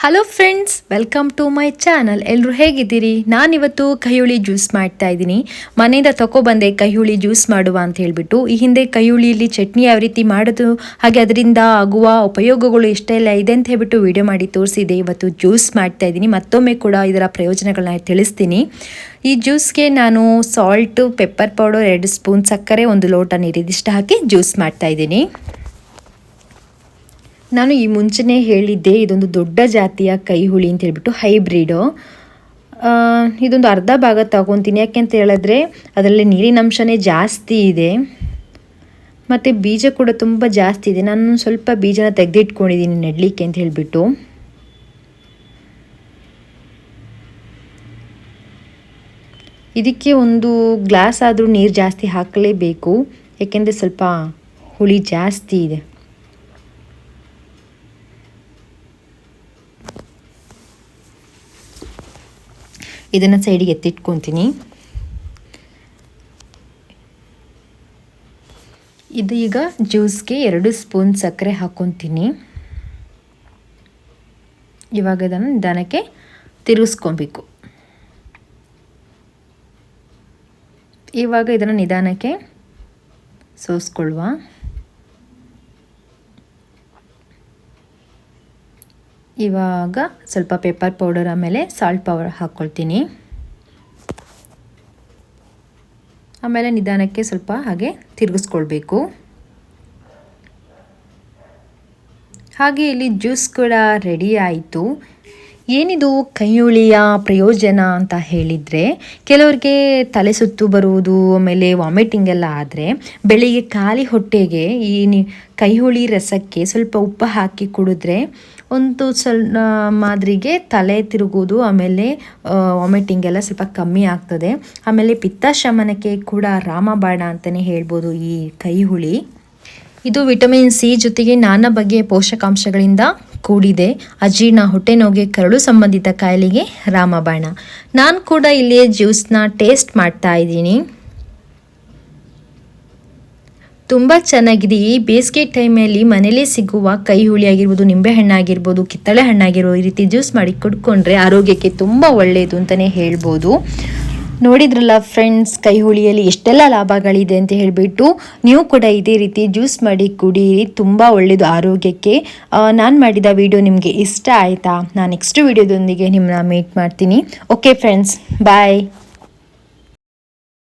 Hello friends, welcome to my channel. ಎಲ್ಲರೂ ಹೇಗಿದ್ದೀರಿ? ನಾನಿವತ್ತು ಕೈಹುಳಿ ಜ್ಯೂಸ್ ಮಾಡ್ತಾ ಇದ್ದೀನಿ. ಮನೆಯಿಂದ ತಗೊಬಂದೆ ಕೈಹುಳಿ ಜ್ಯೂಸ್ ಮಾಡುವ ಅಂತ ಹೇಳಿಬಿಟ್ಟು. ಈ ಹಿಂದೆ ಕೈಹುಳಿಯಲ್ಲಿ ಚಟ್ನಿ ಯಾವ ರೀತಿ ಮಾಡೋದು, ಹಾಗೆ ಅದರಿಂದ ಆಗುವ ಉಪಯೋಗಗಳು ಎಷ್ಟೆಲ್ಲ ಇದೆ ಅಂತ ಹೇಳ್ಬಿಟ್ಟು ವಿಡಿಯೋ ಮಾಡಿ ತೋರಿಸಿದೆ. ಇವತ್ತು ಜ್ಯೂಸ್ ಮಾಡ್ತಾ ಇದ್ದೀನಿ. ಮತ್ತೊಮ್ಮೆ ಕೂಡ ಇದರ ಪ್ರಯೋಜನಗಳನ್ನ ತಿಳಿಸ್ತೀನಿ. ಈ ಜ್ಯೂಸ್ಗೆ ನಾನು ಸಾಲ್ಟು, ಪೆಪ್ಪರ್ ಪೌಡರ್, 2 ಸ್ಪೂನ್ ಸಕ್ಕರೆ, 1 ಲೋಟ ನೀರಿದಿಷ್ಟು ಹಾಕಿ ಜ್ಯೂಸ್ ಮಾಡ್ತಾ ಇದ್ದೀನಿ. ನಾನು ಈ ಮುಂಚೆನೇ ಹೇಳಿದ್ದೆ, ಇದೊಂದು ದೊಡ್ಡ ಜಾತಿಯ ಕೈಹುಳಿ ಅಂತ ಹೇಳ್ಬಿಟ್ಟು, ಹೈಬ್ರಿಡು. ಇದೊಂದು ಅರ್ಧ ಭಾಗ ತಗೊತೀನಿ. ಯಾಕೆ ಅಂತ ಹೇಳಿದ್ರೆ ಅದರಲ್ಲಿ ನೀರಿನ ಅಂಶನೇ ಜಾಸ್ತಿ ಇದೆ ಮತ್ತು ಬೀಜ ಕೂಡ ತುಂಬ ಜಾಸ್ತಿ ಇದೆ. ನಾನು ಸ್ವಲ್ಪ ಬೀಜನ ತೆಗೆದಿಟ್ಕೊಂಡಿದ್ದೀನಿ ನೆಡಲಿಕ್ಕೆ ಅಂತ ಹೇಳಿಬಿಟ್ಟು. ಇದಕ್ಕೆ 1 ಗ್ಲಾಸ್ ಆದರೂ ನೀರು ಜಾಸ್ತಿ ಹಾಕಲೇಬೇಕು, ಯಾಕೆಂದರೆ ಸ್ವಲ್ಪ ಹುಳಿ ಜಾಸ್ತಿ ಇದೆ. ಇದನ್ನು ಸೈಡಿಗೆ ಎತ್ತಿಟ್ಕೊತೀನಿ. ಇದು ಈಗ ಜ್ಯೂಸ್ಗೆ 2 ಸ್ಪೂನ್ ಸಕ್ಕರೆ ಹಾಕ್ಕೊತೀನಿ. ಇವಾಗ ಇದನ್ನು ನಿಧಾನಕ್ಕೆ ತಿರುಗಿಸ್ಕೊಬೇಕು. ಇವಾಗ ಇದನ್ನು ನಿಧಾನಕ್ಕೆ ಸೋಸ್ಕೊಳ್ಳುವ. ಇವಾಗ ಸ್ವಲ್ಪ ಪೆಪ್ಪರ್ ಪೌಡರ್ ಆಮೇಲೆ ಸಾಲ್ಟ್ ಪೌಡರ್ ಹಾಕ್ಕೊಳ್ತೀನಿ. ಆಮೇಲೆ ನಿಧಾನಕ್ಕೆ ಸ್ವಲ್ಪ ಹಾಗೆ ತಿರುಗಿಸ್ಕೊಳ್ಬೇಕು. ಹಾಗೆ ಇಲ್ಲಿ ಜ್ಯೂಸ್ ಕೂಡ ರೆಡಿ ಆಯಿತು. ಏನಿದು ಕೈಹುಳಿಯ ಪ್ರಯೋಜನ ಅಂತ ಹೇಳಿದರೆ, ಕೆಲವರಿಗೆ ತಲೆ ಸುತ್ತು ಬರುವುದು, ಆಮೇಲೆ ವಾಮಿಟಿಂಗ್ ಎಲ್ಲ ಆದರೆ ಬೆಳಿಗ್ಗೆ ಖಾಲಿ ಹೊಟ್ಟೆಗೆ ಈ ಕೈಹುಳಿ ರಸಕ್ಕೆ ಸ್ವಲ್ಪ ಉಪ್ಪು ಹಾಕಿ ಕುಡಿದ್ರೆ ಒಂದು ಮಾದರಿಗೆ ತಲೆ ತಿರುಗೋದು, ಆಮೇಲೆ ವಾಮಿಟಿಂಗ್ ಎಲ್ಲ ಸ್ವಲ್ಪ ಕಮ್ಮಿ ಆಗ್ತದೆ. ಆಮೇಲೆ ಪಿತ್ತಶಮನಕ್ಕೆ ಕೂಡ ರಾಮಬಾಣ ಅಂತಲೇ ಹೇಳ್ಬೋದು ಈ ಕೈಹುಳಿ. ಇದು ವಿಟಮಿನ್ ಸಿ ಜೊತೆಗೆ ನಾನಾ ಬಗೆಯ ಪೋಷಕಾಂಶಗಳಿಂದ ಕೂಡಿದೆ. ಅಜೀರ್ಣ, ಹೊಟ್ಟೆ ನೋವಿಗೆ, ಕರಳು ಸಂಬಂಧಿತ ಕಾಯಿಲೆಗೆ ರಾಮಬಾಣ. ನಾನು ಕೂಡ ಇಲ್ಲಿ ಜ್ಯೂಸ್ನ ಟೇಸ್ಟ್ ಮಾಡ್ತಾ ಇದ್ದೀನಿ. ತುಂಬ ಚೆನ್ನಾಗಿದೆ. ಈ ಬೇಸಿಗೆ ಟೈಮಲ್ಲಿ ಮನೇಲೇ ಸಿಗುವ ಕೈಹುಳಿ ಆಗಿರ್ಬೋದು, ನಿಂಬೆಹಣ್ಣು ಆಗಿರ್ಬೋದು, ಕಿತ್ತಳೆ ಹಣ್ಣಾಗಿರ್ಬೋದು, ಈ ರೀತಿ ಜ್ಯೂಸ್ ಮಾಡಿ ಕುಡ್ಕೊಂಡ್ರೆ ಆರೋಗ್ಯಕ್ಕೆ ತುಂಬ ಒಳ್ಳೆಯದು ಅಂತಲೇ ಹೇಳ್ಬೋದು. ನೋಡಿದ್ರಲ್ಲ ಫ್ರೆಂಡ್ಸ್, ಕೈಹುಳಿಯಲ್ಲಿ ಎಷ್ಟೆಲ್ಲ ಲಾಭಗಳಿದೆ ಅಂತ ಹೇಳಿಬಿಟ್ಟು. ನೀವು ಕೂಡ ಇದೇ ರೀತಿ ಜ್ಯೂಸ್ ಮಾಡಿ ಕುಡೀರಿ, ತುಂಬ ಒಳ್ಳೆಯದು ಆರೋಗ್ಯಕ್ಕೆ. ನಾನು ಮಾಡಿದ ವಿಡಿಯೋ ನಿಮಗೆ ಇಷ್ಟ ಆಯಿತಾ? ನಾನು ನೆಕ್ಸ್ಟ್ ವಿಡಿಯೋದೊಂದಿಗೆ ನಿಮ್ಮನ್ನ ಮೀಟ್ ಮಾಡ್ತೀನಿ. ಓಕೆ ಫ್ರೆಂಡ್ಸ್, ಬಾಯ್.